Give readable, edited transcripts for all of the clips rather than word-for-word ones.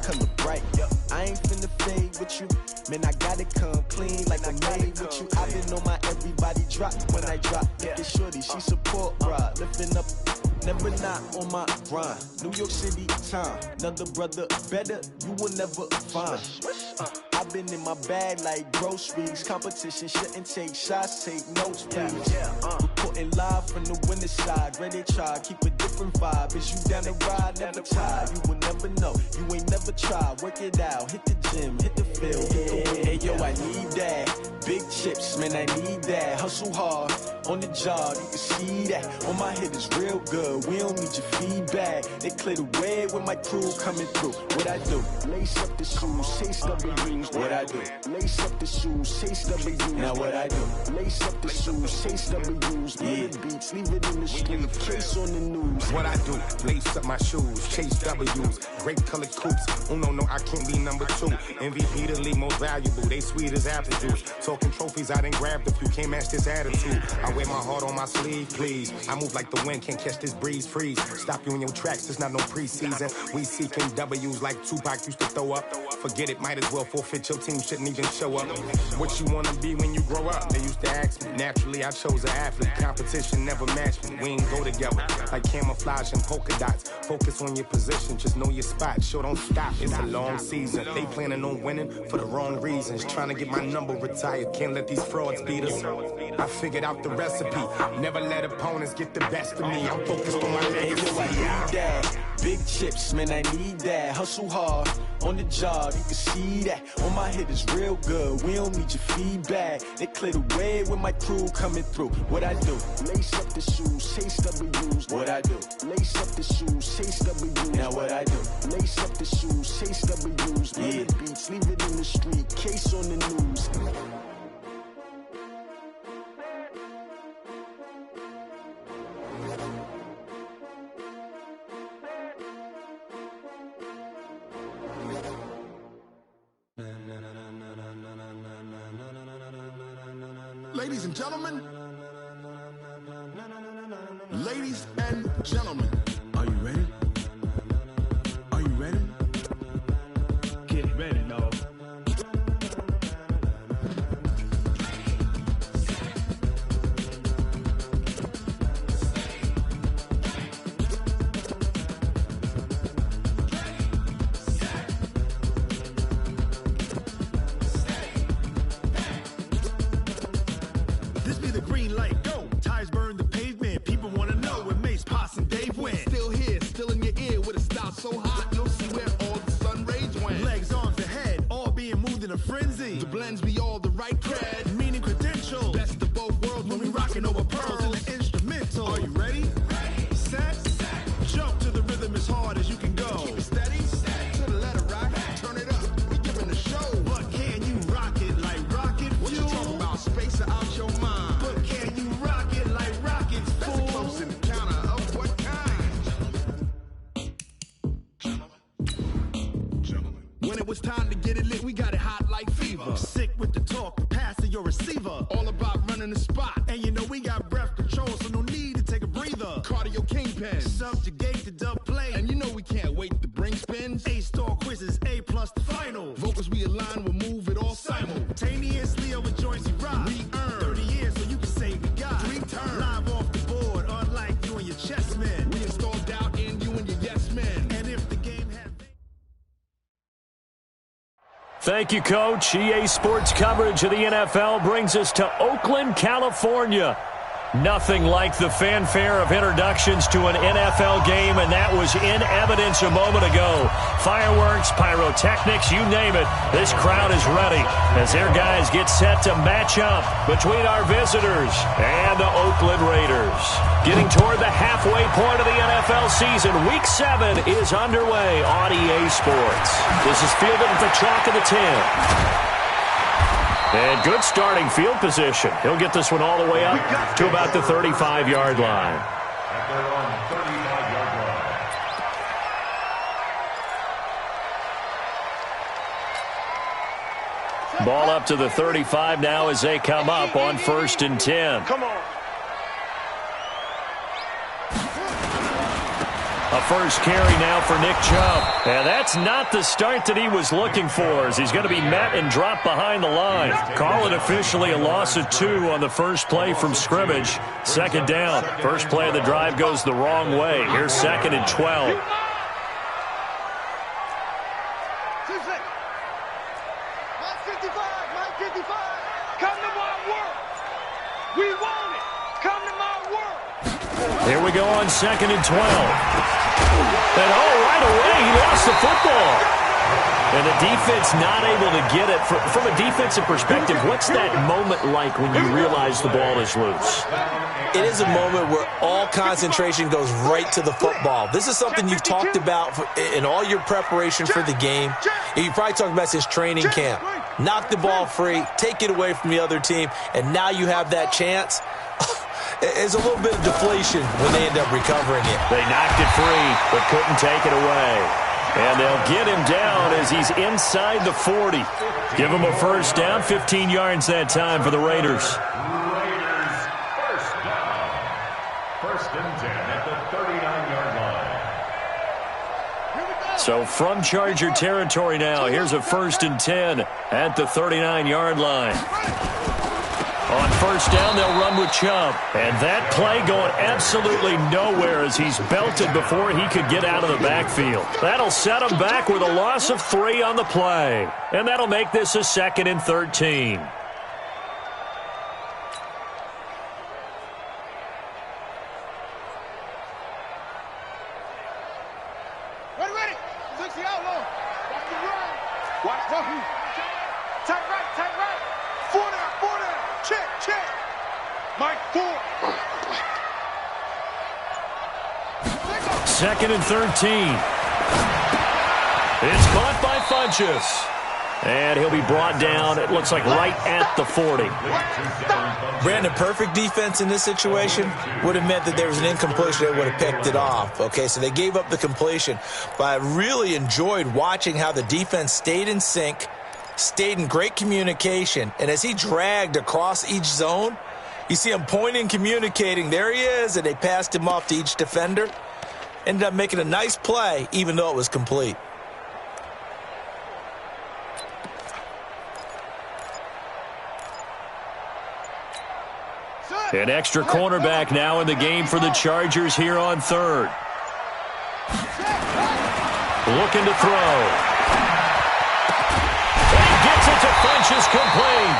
color bright. I ain't finna fade with you. Man, I gotta come clean like I made with you. I been on my everybody drop when I drop. Look at shorty, she support ride. Lifting up, never not on my grind. New York City time, another brother better, you will never find. I've been in my bag like groceries. Competition shouldn't take shots, take notes, please. Reporting live from the winter side. Ready to try, keep a different vibe. Is you down the ride, never tired. You will never know, you ain't never tried. Work it out, hit the gym, hit the field, hit the wind. Hey yo, I need that. Big chips, man, I need that. Hustle hard, on the job, you can see that. On my head is real good, we don't need your feedback. They clear the way when my crew coming through. What I do? Lace up the shoes, chase W's. What I do? Lace up the shoes, chase W's. Now what I do? Lace up the shoes, chase W's. Yeah. Beats, leave it in the street, case on the news. What I do? Lace up my shoes, chase W's. Great colored coops. Oh no, I can't be number 2. MVP the league most valuable. They sweet as apple juice. Talking trophies, I done grabbed a few. Can't match this attitude. I wear my heart on my sleeve, please. I move like the wind, can't catch this breeze. Freeze. Stop you in your tracks, it's not no preseason. We seeking W's like Tupac used to throw up. Forget it, might as well forfeit. Your team shouldn't even show up. What you wanna be when you grow up? They used to ask me. Naturally, I chose an athlete. Competition never matched me. We ain't go together like camouflage and polka dots. Focus on your position, just know your spot. Sure, don't stop. It's a long season. They planning on winning for the wrong reasons. Trying to get my number retired. Can't let these frauds beat us. I figured out the recipe. Never let opponents get the best of me. I'm focused on my legacy. I need that. Big chips, man, I need that. Hustle hard, on the job, you can see that. On my head is real good, we don't need your feedback. They clear the way when my crew coming through. What I do? Lace up the shoes, chase W's. What I do? Lace up the shoes, chase W's. Now what I do? Lace up the shoes, chase W's. Yeah. Beats, leave it in the street, case on the news. Ladies and gentlemen, ladies and gentlemen, are you ready? Are you ready? Get ready, dog. This be the green light, go. Tires burn the pavement. People wanna know where Mace, Potts, and Dave went. Still here, still in your ear with a style so hot, you'll see where all the sun rays went. Legs, arms, and head, all being moved in a frenzy. The blends be all the right cred, meaning credentials. Best of both worlds when we rockin' over pearls in the instrumental. Are you ready? Set, jump to the rhythm as hard as you can go. Keep it steady, to the letter rock, turn it up, we giving the show. But can you rock it like rocket fuel? What you talking about, space out your mind? But can you rock it like rockets, fool? That's a close encounter of what kind? Gentlemen. When it was time to get it lit, we got it hot like fever. Sick with the talk, pass to your receiver. All about running the spot. And you know we got breath control, so no need to take a breather. Cardio kingpin, subjugate the dub play. And you know we can't wait to bring spins. A-star quizzes, A+ the final. Vocals we align, we'll move it all simultaneously over joints we rock. We earn 30 years so you can say we got 3 turns. Live off the board, unlike you and your chess men. We install doubt in you and your yes men. And if the game had... Thank you, Coach. EA Sports coverage of the NFL brings us to Oakland, California. Nothing like the fanfare of introductions to an NFL game, and that was in evidence a moment ago. Fireworks, pyrotechnics, you name it. This crowd is ready as their guys get set to match up between our visitors and the Oakland Raiders. Getting toward the halfway point of the NFL season, Week 7 is underway on EA Sports. This is fielded at the chalk of the 10. And good starting field position. He'll get this one all the way up to about the 35-yard line. Ball up to the 35 now as they come up on 1st and 10. Come on. A first carry now for Nick Chubb. And that's not the start that he was looking for, as he's going to be met and dropped behind the line. Call it officially a loss of 2 on the first play from scrimmage. Second down. First play of the drive goes the wrong way. Here's 2nd and 12. Here we go on 2nd and 12. And right away, he lost the football. And the defense not able to get it. From a defensive perspective, what's that moment like when you realize the ball is loose? It is a moment where all concentration goes right to the football. This is something you've talked about in all your preparation for the game. You probably talked about since training camp. Knock the ball free, take it away from the other team, and now you have that chance. It's a little bit of deflation when they end up recovering it. They knocked it free, but couldn't take it away. And they'll get him down as he's inside the 40. Give him a first down, 15 yards that time for the Raiders. First down. 1st and 10 at the 39-yard line. So from Charger territory now, here's a 1st and 10 at the 39-yard line. On first down, they'll run with Chubb. And that play going absolutely nowhere as he's belted before he could get out of the backfield. That'll set him back with a loss of 3 on the play. And that'll make this a 2nd and 13. Ready. 60 out low. Watch the run. Watch the hoop. Tight right. 4 down. Check. Mike 4. 2nd and 13. It's caught by Funchess. And he'll be brought down, it looks like, right at the 40. Brandon, perfect defense in this situation would have meant that there was an incompletion that would have picked it off. Okay, so they gave up the completion. But I really enjoyed watching how the defense stayed in sync, stayed in great communication, and as he dragged across each zone, you see him pointing, communicating. There he is, and they passed him off to each defender. Ended up making a nice play, even though it was complete. An extra cornerback now in the game for the Chargers here on 3rd. Looking to throw. Funchess complete.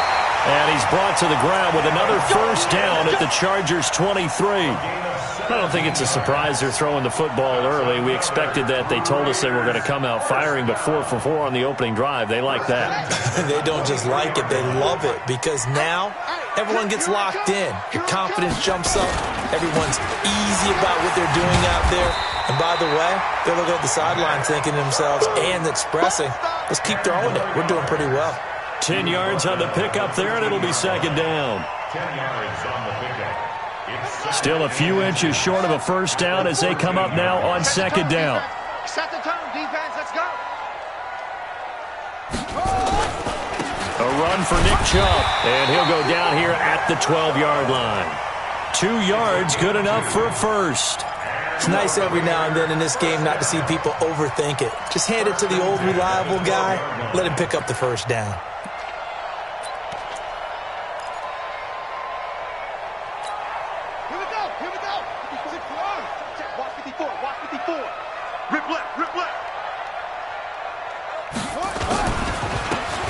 And he's brought to the ground with another first down at the Chargers 23. I don't think it's a surprise they're throwing the football early. We expected that. They told us they were going to come out firing, but 4 for 4 on the opening drive. They like that. They don't just like it. They love it because now everyone gets locked in. Your confidence jumps up. Everyone's easy about what they're doing out there. And by the way, they're looking at the sideline thinking to themselves and expressing, let's keep throwing it. We're doing pretty well. 10 yards on the pickup there, and it'll be 2nd down. 10 yards on the pickup. Still a few inches short of a first down as they come up now on 2nd down. Set the tone, defense. Let's go. A run for Nick Chubb, and he'll go down here at the 12-yard line. 2 yards, good enough for a first. It's nice every now and then in this game not to see people overthink it. Just hand it to the old reliable guy. Let him pick up the first down. Here we go. Watch 54. Rip left.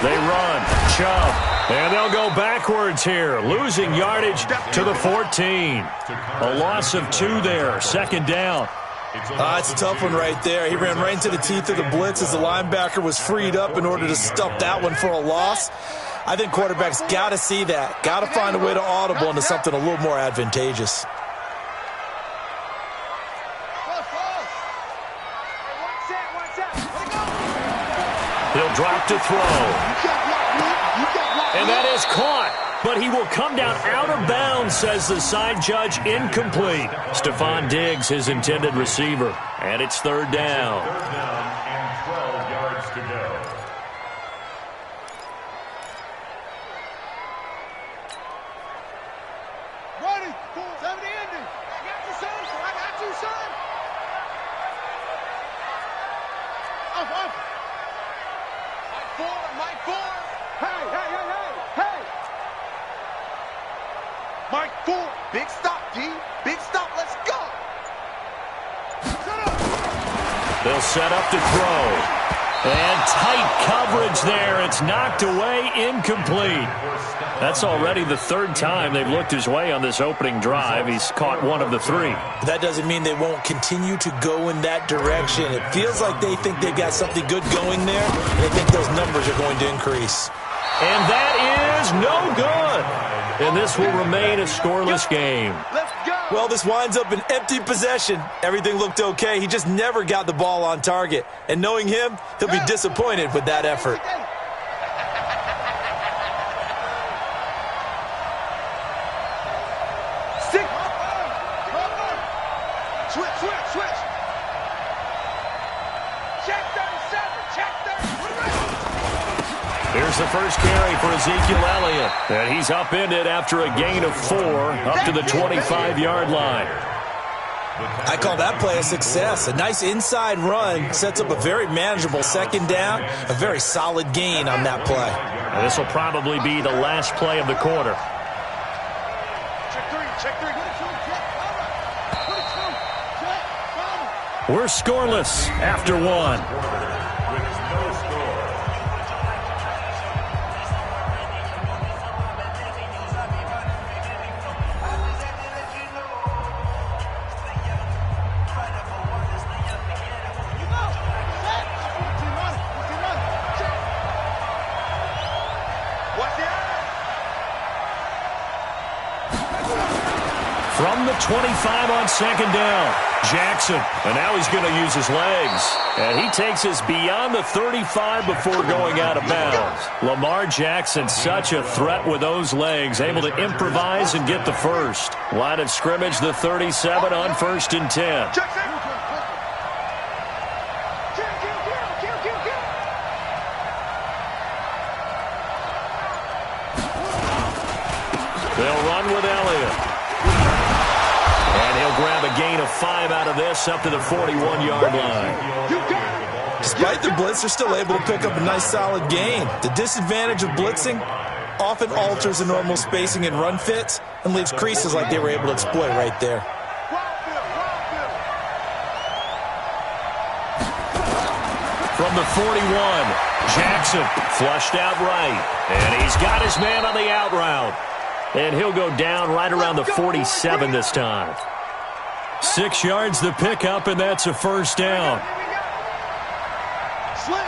They run. Chubb. And they'll go backwards here. Losing yardage to the 14. A loss of 2 there. 2nd down. It's a tough one right there. He ran right into the teeth of the blitz as the linebacker was freed up in order to stuff that one for a loss. I think quarterbacks got to see that. Got to find a way to audible into something a little more advantageous. He'll drop to throw. And that is caught. But he will come down out of bounds, says the side judge. Incomplete. Stephon Diggs, his intended receiver. And it's 3rd down. 3rd down and 12 yards to go. Ready. 70 ending. I got you, son. Mike 4. Big stop, D. Big stop. Let's go. They'll set up to throw. And tight coverage there. It's knocked away, incomplete. That's already the third time they've looked his way on this opening drive. He's caught one of the three. That doesn't mean they won't continue to go in that direction. It feels like they think they've got something good going there. They think those numbers are going to increase. And that is no good. And this will remain a scoreless game. Well, this winds up an empty possession. Everything looked okay. He just never got the ball on target. And knowing him, he'll be disappointed with that effort. Switch. Check 37. Check 37. Here's the first carry for Ezekiel Elliott. And he's upended after a gain of 4 up to the 25-yard line. I call that play a success. A nice inside run sets up a very manageable second down. A very solid gain on that play. And this will probably be the last play of the quarter. Check 3. We're scoreless after 1. From the 25 on second down, Jackson. And now he's going to use his legs. And he takes us beyond the 35 before going out of bounds. Lamar Jackson, such a threat with those legs, able to improvise and get the first. Line of scrimmage, the 37 on 1st and 10. They'll run with Elliott. And he'll grab a gain of 5 out of this up to the 41-yard line. Despite the blitz, they're still able to pick up a nice solid gain. The disadvantage of blitzing often alters the normal spacing and run fits and leaves creases like they were able to exploit right there. From the 41, Jackson flushed out right. And he's got his man on the out route. And he'll go down right around the 47 this time. 6 yards the pickup, and that's a first down. Slam.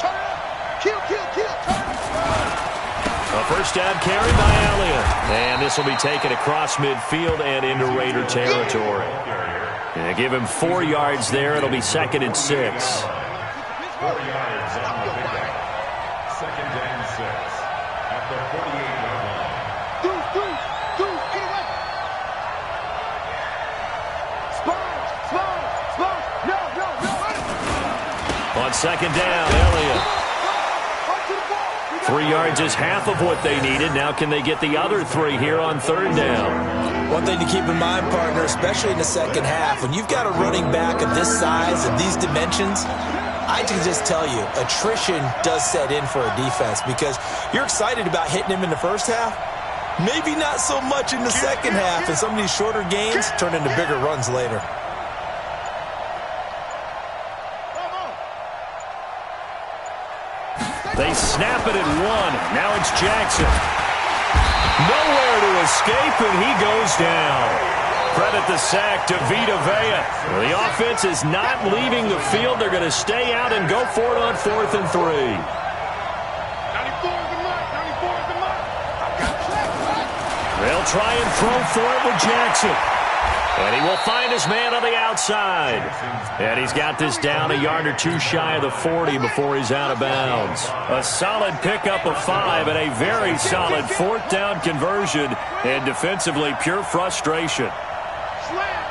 Turn it up. Kill. A first down carry by Elliott. And this will be taken across midfield and into Raider territory. And give him 4 yards there. It'll be 2nd and 6. 4 yards on the pickup. 2nd and 6 at the 48-yard line. Dude, get away. Spurs. No. On second down, Elliott. 3 yards is half of what they needed. Now can they get the other 3 here on 3rd down? One thing to keep in mind, partner, especially in the second half, when you've got a running back of this size and these dimensions, I can just tell you, attrition does set in for a defense because you're excited about hitting him in the first half. Maybe not so much in the second half, and some of these shorter gains turn into bigger runs later. They snap it at 1. Now it's Jackson. Nowhere to escape, and he goes down. Credit the sack to Vita Vea. The offense is not leaving the field. They're going to stay out and go for it on 4th and 3. 94 is the mark. 94 is the mark. They'll try and throw for it with Jackson. And he will find his man on the outside. And he's got this down a yard or 2 shy of the 40 before he's out of bounds. A solid pickup of 5 and a very solid 4th down conversion. And defensively, pure frustration. Slam.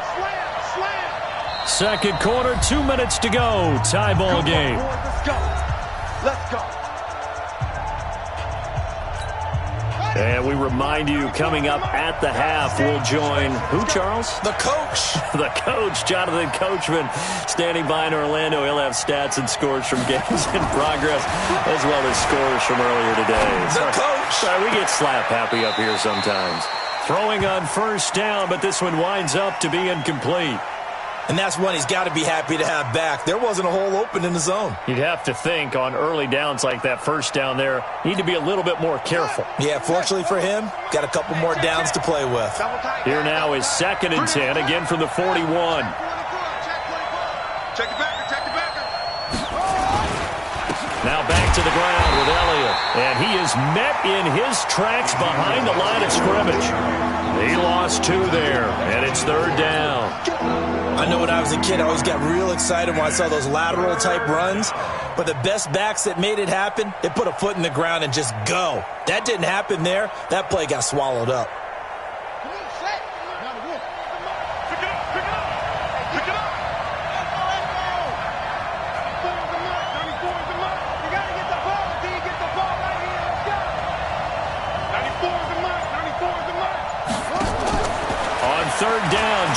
Second quarter, 2 minutes to go. Tie ball game. Let's go. And we remind you, coming up at the half, we'll join who, Charles? The coach. The coach, Jonathan Coachman, standing by in Orlando. He'll have stats and scores from games in progress, as well as scores from earlier today. The coach. Sorry, we get slap happy up here sometimes. Throwing on first down, but this one winds up to be incomplete. And that's one he's got to be happy to have back. There wasn't a hole open in the zone. You'd have to think on early downs like that first down there, need to be a little bit more careful. Yeah, fortunately for him, got a couple more downs to play with. Here now is 2nd and 10, again from the 41. Check the backer, check the backer. Now back to the ground with Elliott. And he is met in his tracks behind the line of scrimmage. He lost 2 there, and it's 3rd down. I know when I was a kid, I always got real excited when I saw those lateral-type runs. But the best backs that made it happen, they put a foot in the ground and just go. That didn't happen there. That play got swallowed up.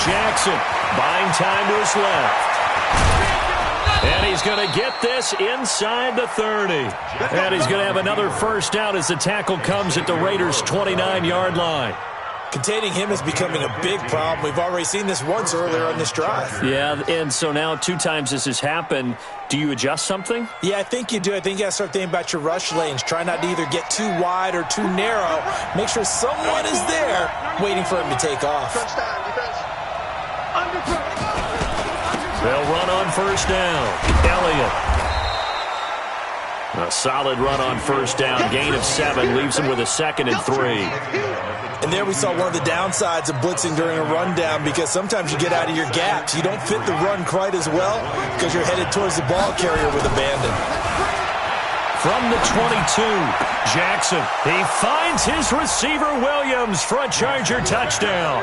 Jackson buying time to his left. And he's going to get this inside the 30. And he's going to have another first down as the tackle comes at the Raiders' 29-yard line. Containing him is becoming a big problem. We've already seen this once earlier on this drive. Yeah, and so now 2 times this has happened. Do you adjust something? Yeah, I think you do. I think you got to start thinking about your rush lanes. Try not to either get too wide or too narrow. Make sure someone is there waiting for him to take off. They'll run on first down. Elliott. A solid run on first down. Gain of 7 leaves him with a 2nd and 3. And there we saw one of the downsides of blitzing during a rundown, because sometimes you get out of your gaps. You don't fit the run quite as well because you're headed towards the ball carrier with abandon. From the 22, Jackson. He finds his receiver, Williams, for a Charger touchdown.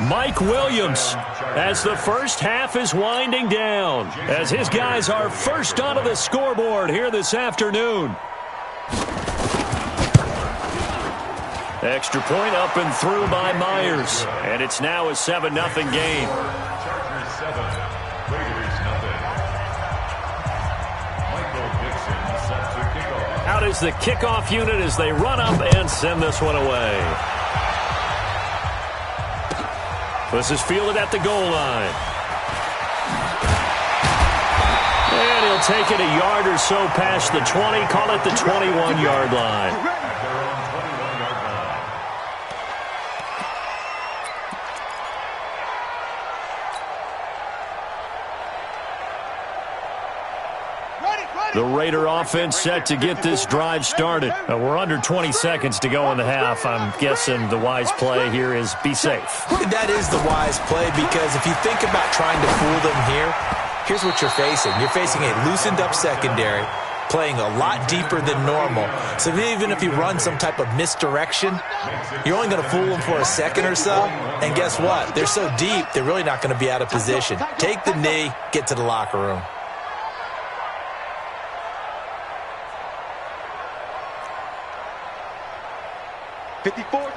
Mike Williams, as the first half is winding down, as his guys are first onto the scoreboard here this afternoon. Extra point up and through by Myers, and it's now a 7-0 game. Chargers 7, Raiders 0. Michael Dixon set to kick off. Out is the kickoff unit as they run up and send this one away. This is fielded at the goal line. And he'll take it a yard or so past the 20, call it the 21-yard line. At their own 21-yard line. The Raider offense set to get this drive started. We're under 20 seconds to go in the half. I'm guessing the wise play here is be safe. That is the wise play, because if you think about trying to fool them here, here's what you're facing. You're facing a loosened-up secondary, playing a lot deeper than normal. So even if you run some type of misdirection, you're only going to fool them for a second or so. And guess what? They're so deep, they're really not going to be out of position. Take the knee, get to the locker room.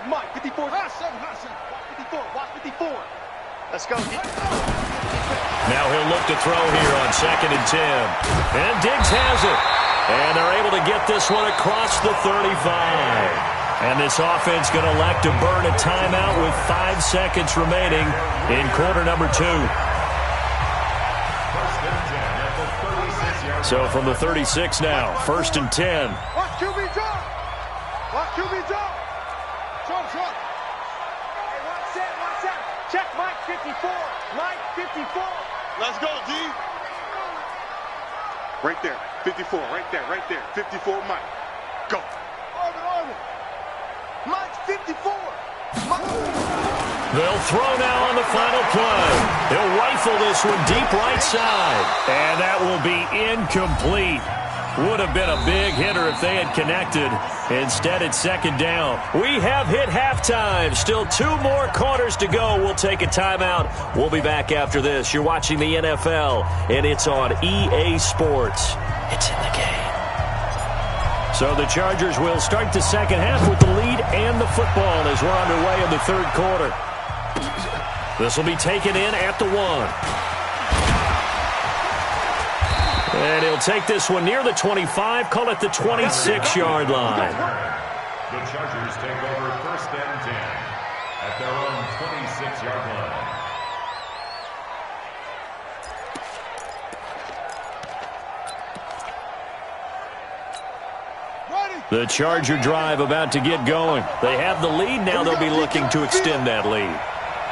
Mike, 54. Hot 7, 54, watch 54. Let's go. Now he'll look to throw here on 2nd and 10. And Diggs has it. And they're able to get this one across the 35. And this offense going to elect to burn a timeout with 5 seconds remaining in quarter number 2. So from the 36 now, 1st and 10. Watch QB drop. Watch QB drop. Trump. Hey, watch that. Check Mike 54. Mike 54. Let's go, D. Right there. 54. Right there. 54, Mike. Go. Orbit. Mike 54. They'll throw now on the final play. He'll rifle this one deep right side. And that will be incomplete. Would have been a big hitter if they had connected. Instead, it's 2nd down. We have hit halftime. Still 2 more quarters to go. We'll take a timeout. We'll be back after this. You're watching the NFL, and it's on EA Sports. It's in the game. So the Chargers will start the second half with the lead and the football as we're underway in the third quarter. This will be taken in at the 1. And he'll take this one near the 25, call it the 26-yard line. The Chargers take over first and 10 at their own 26-yard line. The Charger drive about to get going. They have the lead. Now they'll be looking to extend that lead.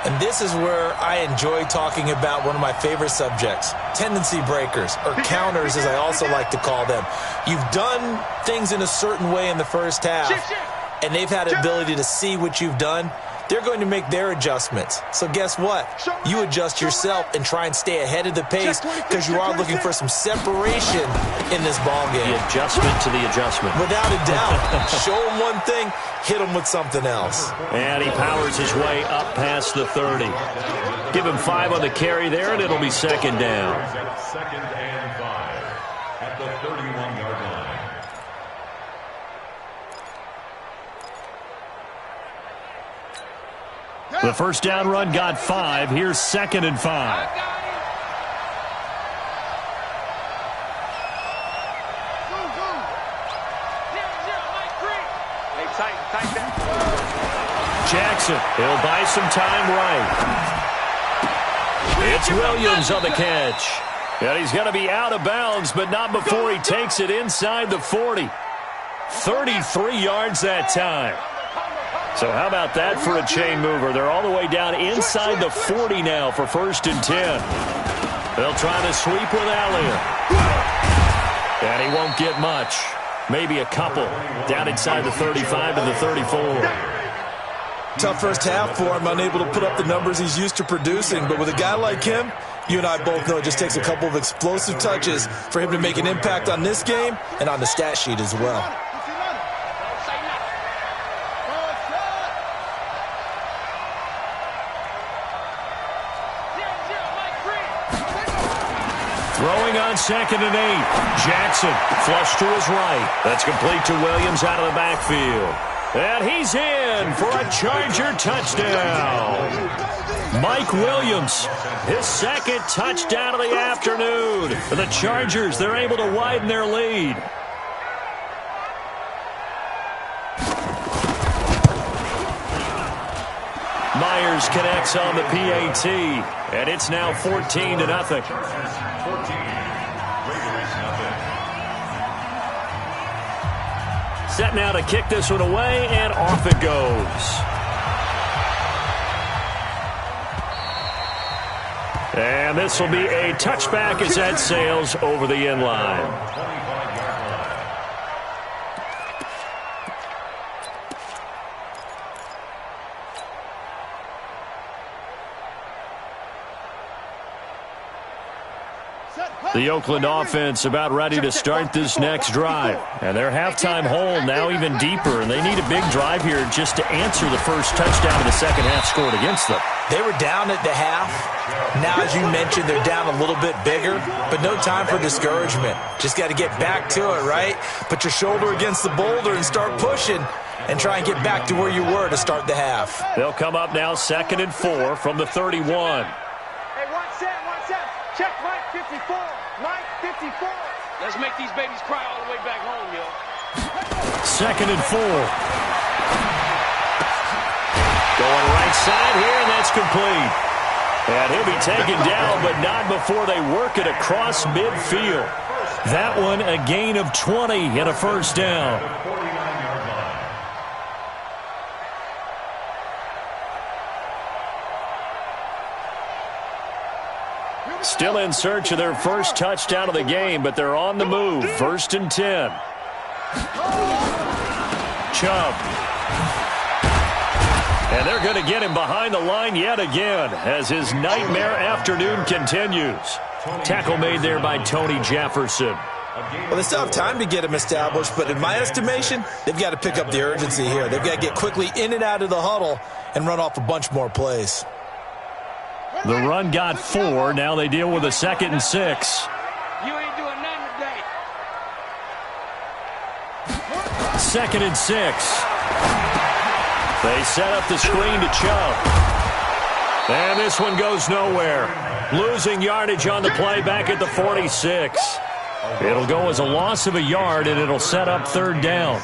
And this is where I enjoy talking about one of my favorite subjects, tendency breakers, or counters as I also like to call them. You've done things in a certain way in the first half, and they've had the ability to see what you've done. They're going to make their adjustments. So guess what? You adjust yourself and try and stay ahead of the pace because you are looking for some separation in this ball game. The adjustment to the adjustment. Without a doubt. Show them one thing, hit them with something else. And he powers his way up past the 30. Give him 5 on the carry there, and it'll be second down. Second and 5 at the 31-yard line. The first down run got 5. Here's second and 5. Jackson, he'll buy some time right. It's Williams on the catch. And he's going to be out of bounds, but not before he takes it inside the 40. 33 yards that time. So how about that for a chain mover? They're all the way down inside the 40 now for first and 10. They'll try to sweep with Elliott. And he won't get much. Maybe a couple. Down inside the 35 and the 34. Tough first half for him, unable to put up the numbers he's used to producing. But with a guy like him, you and I both know it just takes a couple of explosive touches for him to make an impact on this game and on the stat sheet as well. Throwing on second and 8. Jackson flush to his right. That's complete to Williams out of the backfield. And he's in for a Charger touchdown. Mike Williams, his second touchdown of the afternoon. The Chargers, they're able to widen their lead. Myers connects on the PAT, and it's now 14-0. Set now to kick this one away, and off it goes. And this will be a touchback as that sails over the end line. The Oakland offense about ready to start this next drive. And their halftime hole now even deeper, and they need a big drive here just to answer the first touchdown of the second half scored against them. They were down at the half. Now, as you mentioned, they're down a little bit bigger, but no time for discouragement. Just got to get back to it, right? Put your shoulder against the boulder and start pushing and try and get back to where you were to start the half. They'll come up now second and 4 from the 31. Hey, one set. Check Mike 54. Mike 54. Let's make these babies cry all the way back home, yo. Second and 4. Going right side here, and that's complete. And he'll be taken down, but not before they work it across midfield. That one a gain of 20 and a first down. Still in search of their first touchdown of the game, but they're on the move. First and 10. Chubb. And they're going to get him behind the line yet again as his nightmare afternoon continues. Tackle made there by Tony Jefferson. Well, they still have time to get him established, but in my estimation, they've got to pick up the urgency here. They've got to get quickly in and out of the huddle and run off a bunch more plays. The run got 4. Now they deal with a second and 6. You ain't doing nothing today. 2nd and 6. They set up the screen to Chubb. And this one goes nowhere. Losing yardage on the play back at the 46. It'll go as a loss of a yard, and it'll set up 3rd down.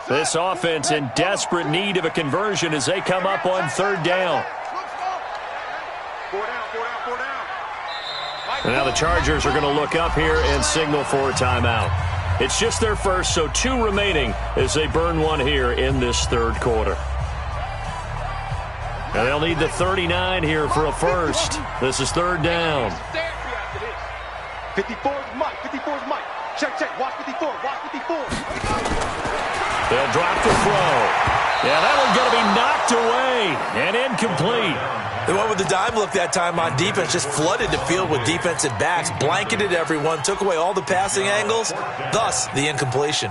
This offense in desperate need of a conversion as they come up on 3rd down. And now the Chargers are going to look up here and signal for a timeout. It's just their first, so 2 remaining as they burn one here in this 3rd quarter. And they'll need the 39 here for a first. This is 3rd down. 54's Mike. 54's Mike. Check. Watch 54. Watch 54. They'll drop the throw. Yeah, that one's going to be knocked away and incomplete. They went with the dime look that time on defense, just flooded the field with defensive backs, blanketed everyone, took away all the passing angles, thus the incompletion.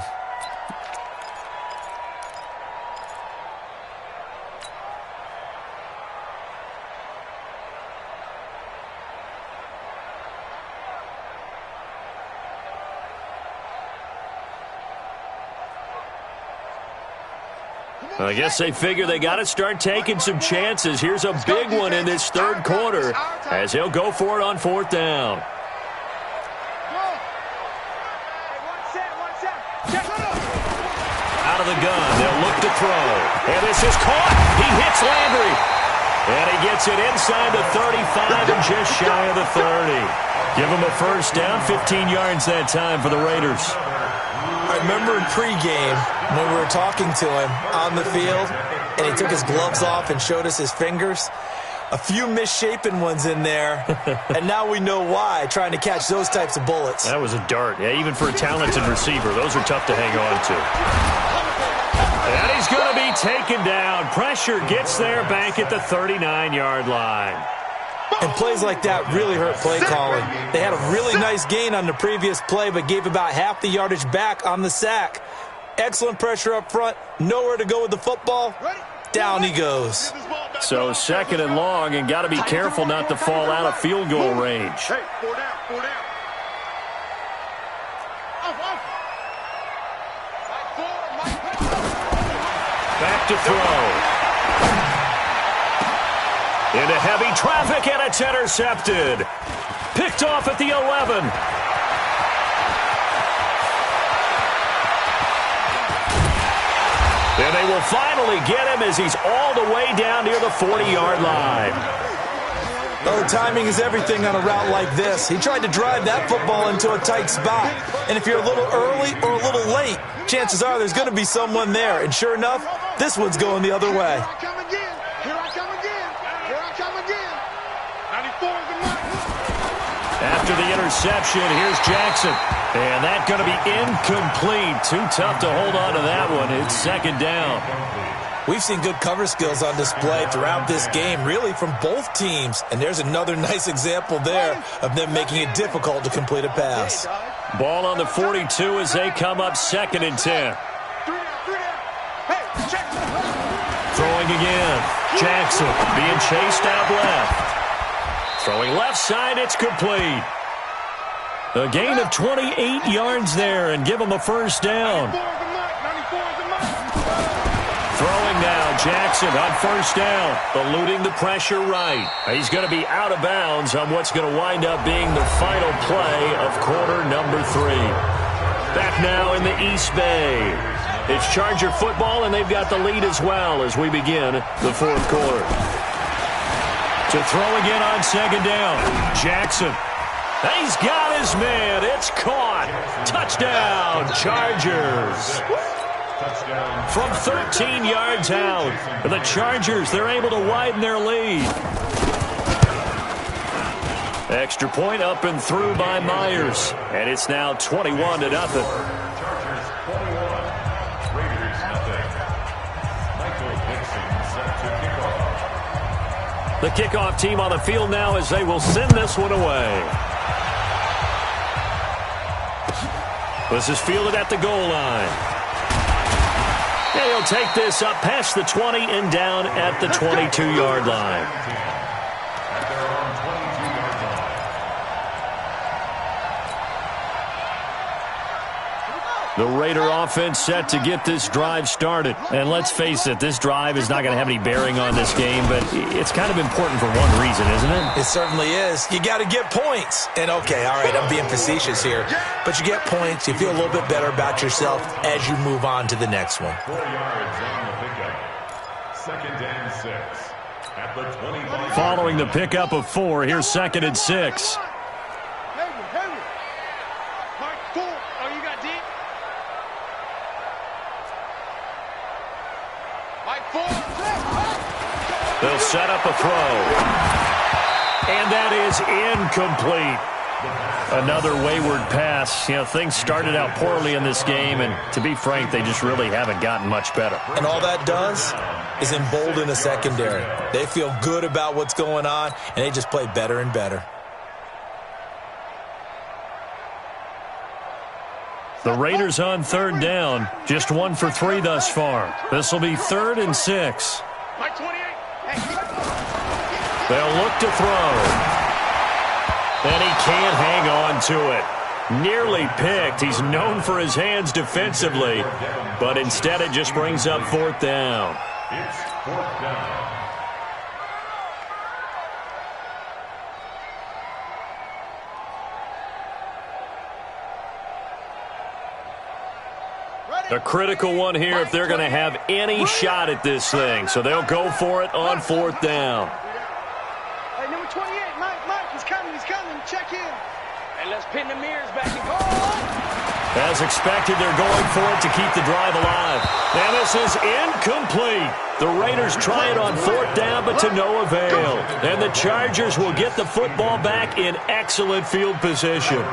I guess they figure they got to start taking some chances. Here's a big one in this 3rd quarter as he'll go for it on 4th down. Out of the gun, they'll look to throw. And this is caught. He hits Landry. And he gets it inside the 35 and just shy of the 30. Give him a first down, 15 yards that time for the Raiders. I remember in pregame when we were talking to him on the field and he took his gloves off and showed us his fingers. A few misshapen ones in there, and now we know why, trying to catch those types of bullets. That was a dart. Yeah, even for a talented receiver, those are tough to hang on to. And he's going to be taken down. Pressure gets there back at the 39-yard line. And plays like that really hurt play calling. They had a really nice gain on the previous play, but gave about half the yardage back on the sack. Excellent pressure up front. Nowhere to go with the football. Down he goes. So 2nd and long, and got to be careful not to fall out of field goal range. Hey, 4 down. Back to throw. Into heavy traffic, and it's intercepted. Picked off at the 11. And they will finally get him as he's all the way down near the 40-yard line. Oh, timing is everything on a route like this. He tried to drive that football into a tight spot. And if you're a little early or a little late, chances are there's going to be someone there. And sure enough, this one's going the other way. Here I come again. 94 is the mark. After the interception, here's Jackson. And that's going to be incomplete. Too tough to hold on to that one. It's 2nd down. We've seen good cover skills on display throughout this game, really from both teams. And there's another nice example there of them making it difficult to complete a pass. Ball on the 42 as they come up 2nd and 10. Throwing again. Jackson being chased out left. Throwing left side, it's complete. A gain of 28 yards there and give him a first down. Throwing now, Jackson on first down, eluding the pressure right. He's going to be out of bounds on what's going to wind up being the final play of quarter number 3. Back now in the East Bay. It's Charger football, and they've got the lead as well as we begin the 4th quarter. To throw again on 2nd down, Jackson. He's got his man. It's caught. Touchdown, Chargers. From 13 yards out, the Chargers, they're able to widen their lead. Extra point up and through by Myers. And it's now 21-0. The kickoff team on the field now as they will send this one away. This is fielded at the goal line. And he'll take this up past the 20 and down at the 22-yard line. The Raider offense set to get this drive started. And let's face it, this drive is not going to have any bearing on this game, but it's kind of important for one reason, isn't it? It certainly is. You got to get points. And, okay, all right, I'm being facetious here. But you get points, you feel a little bit better about yourself as you move on to the next one. 4 yards on the pickup. 2nd and 6 at the 25. Following the pickup of 4, here's 2nd and 6. They'll set up a throw. And that is incomplete. Another wayward pass. You know, things started out poorly in this game, and to be frank, they just really haven't gotten much better. And all that does is embolden a secondary. They feel good about what's going on, and they just play better and better. The Raiders on 3rd down. Just 1 for 3 thus far. This will be 3rd and 6. They'll look to throw. And he can't hang on to it. Nearly picked. He's known for his hands defensively. But instead it just brings up 4th down. It's 4th down. A critical one here if they're going to have any shot at this thing. So they'll go for it on 4th down. Hey, number 28, Mike, he's coming. Check in. And let's pin the mirrors back and go. As expected, they're going for it to keep the drive alive. And this is incomplete. The Raiders try it on 4th down, but to no avail. And the Chargers will get the football back in excellent field position.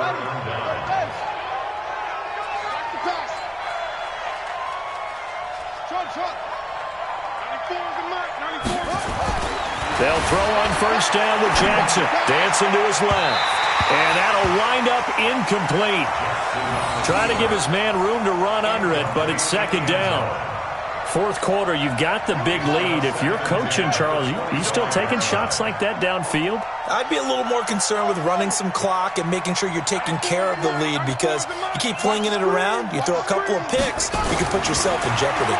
They'll throw on 1st down with Jackson. Dancing to his left. And that'll wind up incomplete. Trying to give his man room to run under it, but it's 2nd down. 4th quarter, you've got the big lead. If you're coaching, Charles, you still taking shots like that downfield? I'd be a little more concerned with running some clock and making sure you're taking care of the lead, because you keep flinging it around, you throw a couple of picks, you can put yourself in jeopardy.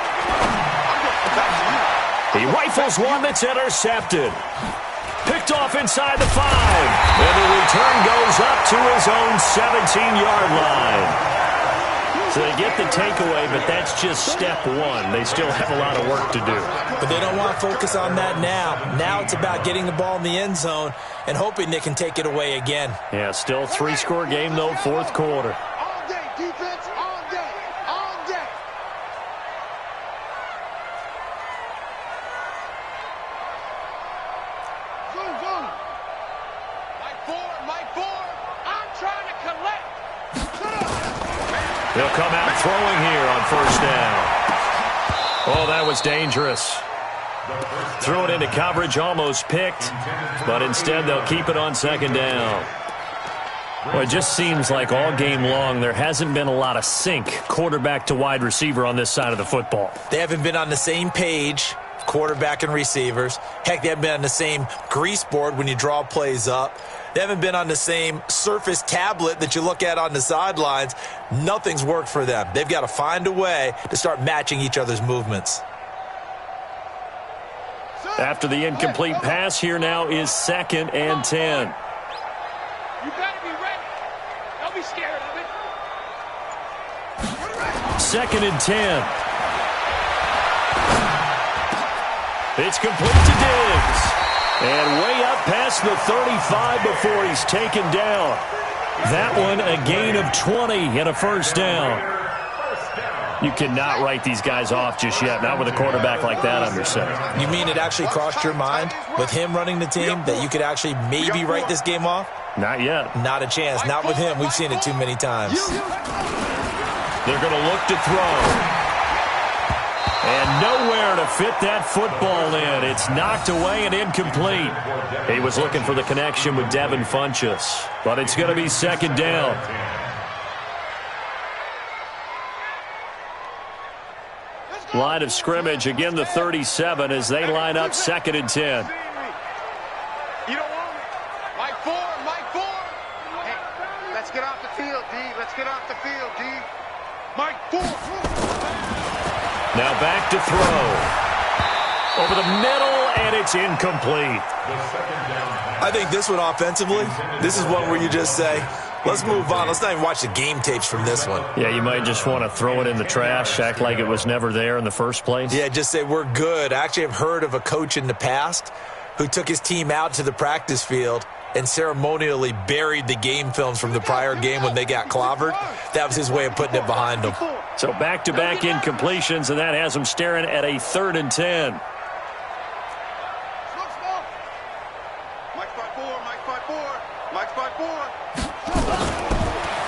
He rifles one that's intercepted. Picked off inside the 5. And the return goes up to his own 17-yard line. So they get the takeaway, but that's just step 1. They still have a lot of work to do. But they don't want to focus on that now. Now it's about getting the ball in the end zone and hoping they can take it away again. Yeah, still 3-score game, though, 4th quarter. All day, defense, all day, all day. Zoom. Mike 4. I'm trying to collect. They'll come out throwing here on 1st down. Oh, that was dangerous. Threw it into coverage, almost picked, but instead they'll keep it on 2nd down. Well, it just seems like all game long there hasn't been a lot of sync quarterback to wide receiver on this side of the football. They haven't been on the same page, quarterback and receivers. Heck, they haven't been on the same grease board when you draw plays up. They haven't been on the same Surface tablet that you look at on the sidelines. Nothing's worked for them. They've got to find a way to start matching each other's movements. After the incomplete pass, here now is 2nd and 10. You better be ready. Don't be scared of it. 2nd and 10. It's complete to Diggs. And way up past the 35 before he's taken down. That one a gain of 20 and a 1st down. You cannot write these guys off just yet, not with a quarterback like that under center. You mean it actually crossed your mind with him running the team that you could actually maybe write this game off? Not yet. Not a chance. Not with him. We've seen it too many times. They're going to look to throw. And nowhere to fit that football in. It's knocked away and incomplete. He was looking for the connection with Devin Funchess. But it's going to be 2nd down. line of scrimmage. Again, the 37 as they line up 2nd and 10. You don't want it. Mike 4, Mike 4. Hey, let's get off the field, D. Let's get off the field, D. Mike 4. Now back to throw. Over the middle, and it's incomplete. I think this one offensively, this is one where you just say, let's move on. Let's not even watch the game tapes from this one. Yeah, you might just want to throw it in the trash, act like it was never there in the first place. Yeah, just say we're good. I actually have heard of a coach in the past who took his team out to the practice field and ceremonially buried the game films from the prior game when they got clobbered. That was his way of putting it behind them. So back-to-back incompletions, and that has them staring at a 3rd and 10.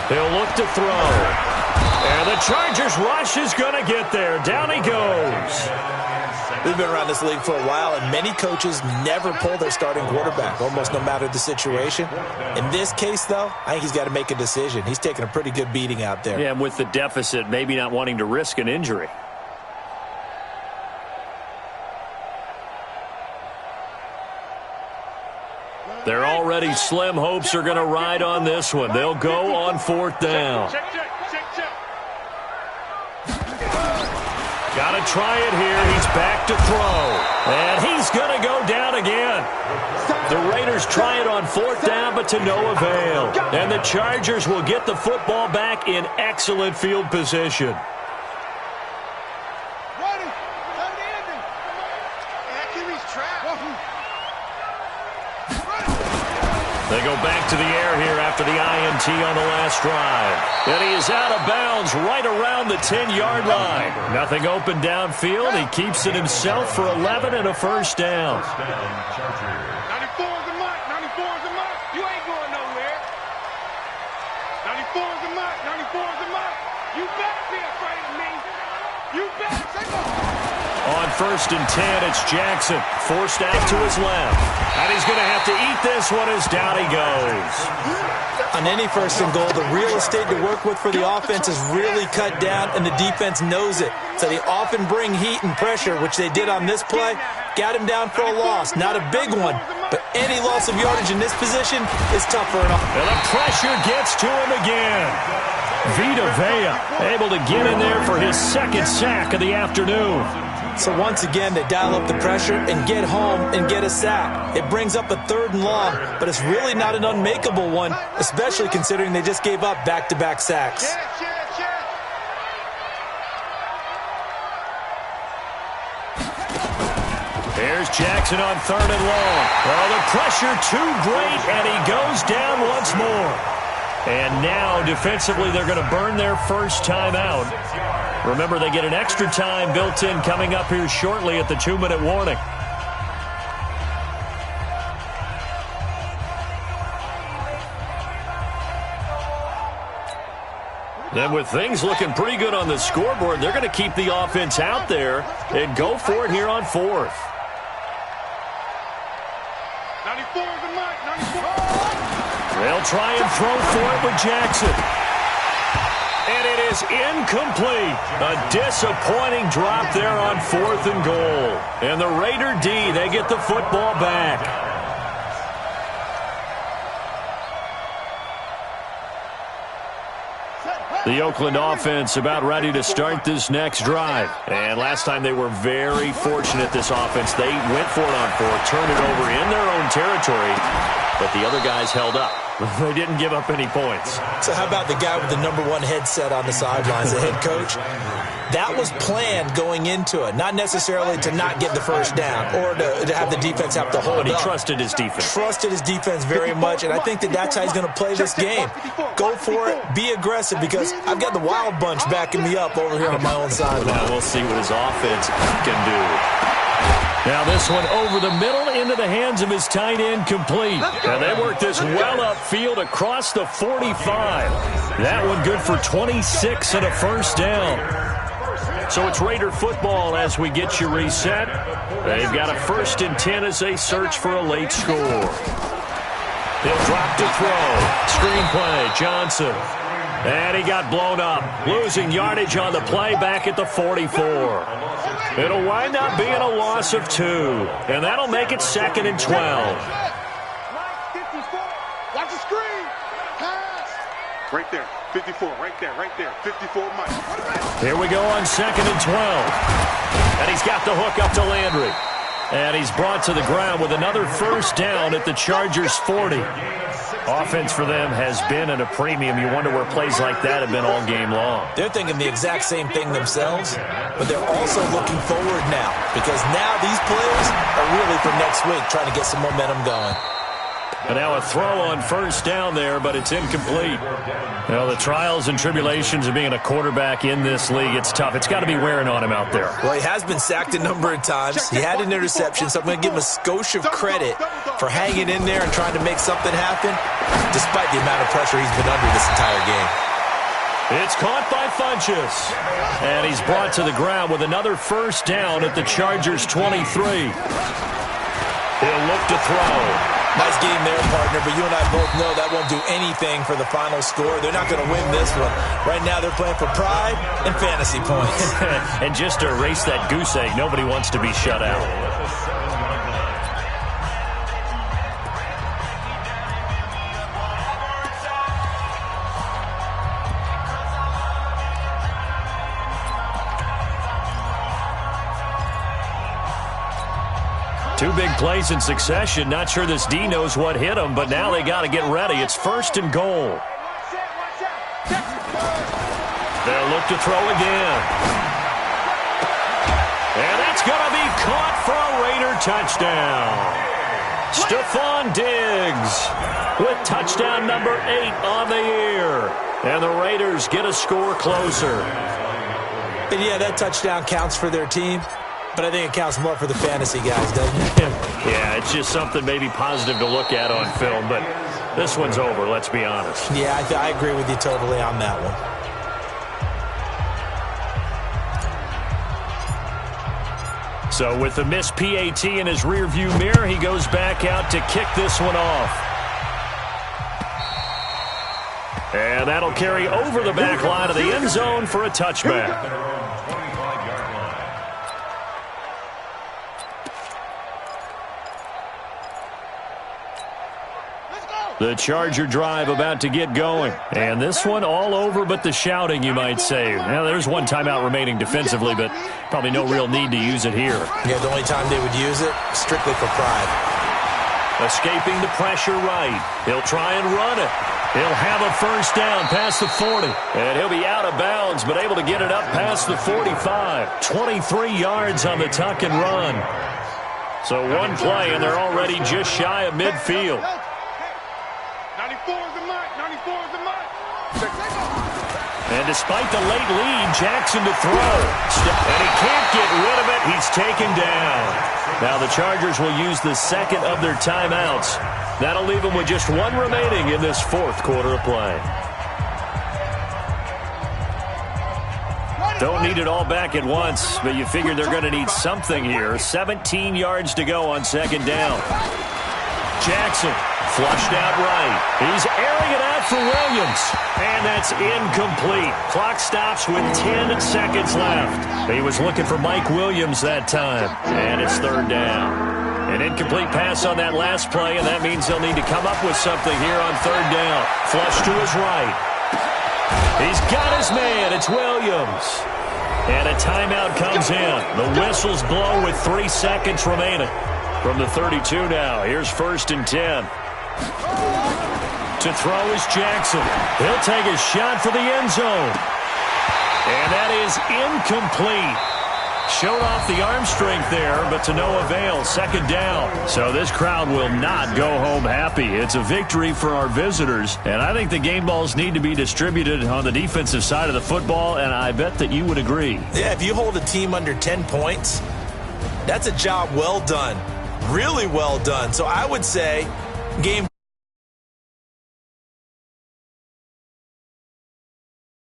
He'll look to throw. And the Chargers rush is going to get there. Down he goes. We've been around this league for a while, and many coaches never pull their starting quarterback, almost no matter the situation. In this case, though, I think he's got to make a decision. He's taking a pretty good beating out there. Yeah, and with the deficit, maybe not wanting to risk an injury. They're already slim hopes are going to ride on this one. They'll go on 4th down. Got to try it here. He's back to throw. And he's going to go down again. The Raiders try it on 4th down, but to no avail. And the Chargers will get the football back in excellent field position. They go back to the air here after the INT on the last drive. And he is out of bounds right around the 10-yard line. Nothing open downfield. He keeps it himself for 11 and a 1st down. 94 is the mark. 94 is the mark. You ain't going nowhere. 94 is the mark. 94 is the mark. You better be afraid of me. You better. Take off. On 1st and 10, it's Jackson. Forced out to his left. And he's going to have to eat this one as down he goes. On any 1st and goal, the real estate to work with for the offense is really cut down, and the defense knows it. So they often bring heat and pressure, which they did on this play. Got him down for a loss. Not a big one, but any loss of yardage in this position is tough for an offense. And the pressure gets to him again. Vita Vea able to get in there for his 2nd sack of the afternoon. So once again, they dial up the pressure and get home and get a sack. It brings up a 3rd and long, but it's really not an unmakeable one, especially considering they just gave up back-to-back sacks. Here's Jackson on 3rd and long. Oh, the pressure too great, and he goes down once more. And now, defensively, they're going to burn their first time out. Remember, they get an extra time built in coming up here shortly at the 2-minute warning. And with things looking pretty good on the scoreboard, they're going to keep the offense out there and go for it here on 4th. 94 is the mark. 94. They'll try and throw for it with Jackson. And it is incomplete. A disappointing drop there on 4th and goal. And the Raider D, they get the football back. The Oakland offense about ready to start this next drive. And last time they were very fortunate, this offense. They went for it on 4th, turned it over in their own territory, but the other guys held up. They didn't give up any points. So how about the guy with the #1 headset on the sidelines, the head coach? That was planned going into it, not necessarily to not get the first down or to have the defense have to hold up. But he trusted his defense. Trusted his defense very much, and I think that's how he's going to play this game. Go for it, be aggressive, because I've got the Wild Bunch backing me up over here on my own sideline. Now we'll see what his offense can do. Now this one over the middle into the hands of his tight end, complete. And they work this well upfield across the 45. That one good for 26 and a first down. So it's Raider football as we get you reset. They've got a 1st and 10 as they search for a late score. He'll drop to throw. Screen play, Johnson. And he got blown up, losing yardage on the play back at the 44. It'll wind up being a loss of 2, and that'll make it 2nd and 12. Watch the screen. Pass. Right there. 54. Right there. 54, Mike. Here we go on 2nd and 12. And he's got the hook up to Landry. And he's brought to the ground with another first down at the Chargers' 40. Offense for them has been at a premium. You wonder where plays like that have been all game long. They're thinking the exact same thing themselves, but they're also looking forward now, because now these plays are really for next week, trying to get some momentum going. And now a throw on first down there, but it's incomplete. Well, the trials and tribulations of being a quarterback in this league, it's tough. It's got to be wearing on him out there. Well, he has been sacked a number of times. He had an interception, so I'm going to give him a skosh of credit for hanging in there and trying to make something happen, despite the amount of pressure he's been under this entire game. It's caught by Funchess. And he's brought to the ground with another first down at the Chargers' 23. He'll look to throw. Nice game there, partner, but you and I both know that won't do anything for the final score. They're not going to win this one. Right now they're playing for pride and fantasy points. And just to erase that goose egg, nobody wants to be shut out. Two big plays in succession. Not sure this D knows what hit him, but now they got to get ready. It's 1st and goal. They'll look to throw again. And that's going to be caught for a Raider touchdown. Stephon Diggs with touchdown number 8 on the year. And the Raiders get a score closer. And yeah, that touchdown counts for their team. But I think it counts more for the fantasy guys, doesn't it? Yeah, it's just something maybe positive to look at on film, but this one's over, let's be honest. Yeah, I agree with you totally on that one. So with the missed PAT in his rearview mirror, he goes back out to kick this one off. And that'll carry over the back line of the end zone for a touchback. The Charger drive about to get going. And this one all over but the shouting, you might say. Now, there's one timeout remaining defensively, but probably no real need to use it here. Yeah, the only time they would use it, strictly for pride. Escaping the pressure right. He'll try and run it. He'll have a first down past the 40. And he'll be out of bounds, but able to get it up past the 45. 23 yards on the tuck and run. So one play, and they're already just shy of midfield. 94 is the mark. 94 is the mark. And despite the late lead, Jackson to throw. And he can't get rid of it. He's taken down. Now the Chargers will use the second of their timeouts. That'll leave them with just one remaining in this 4th quarter of play. Don't need it all back at once, but you figure they're going to need something here. 17 yards to go on 2nd down. Jackson flushed out right. He's airing it out for Williams. And that's incomplete. Clock stops with 10 seconds left. He was looking for Mike Williams that time. And it's 3rd down. An incomplete pass on that last play, and that means they'll need to come up with something here on 3rd down. Flush to his right. He's got his man. It's Williams. And a timeout comes in. The whistles blow with 3 seconds remaining. From the 32 now, here's 1st and 10. To throw is Jackson. He'll take a shot for the end zone. And that is incomplete. Showed off the arm strength there, but to no avail. 2nd down. So this crowd will not go home happy. It's a victory for our visitors, and I think the game balls need to be distributed on the defensive side of the football, and I bet that you would agree. Yeah, if you hold a team under 10 points, that's a job well done. Really well done. So I would say game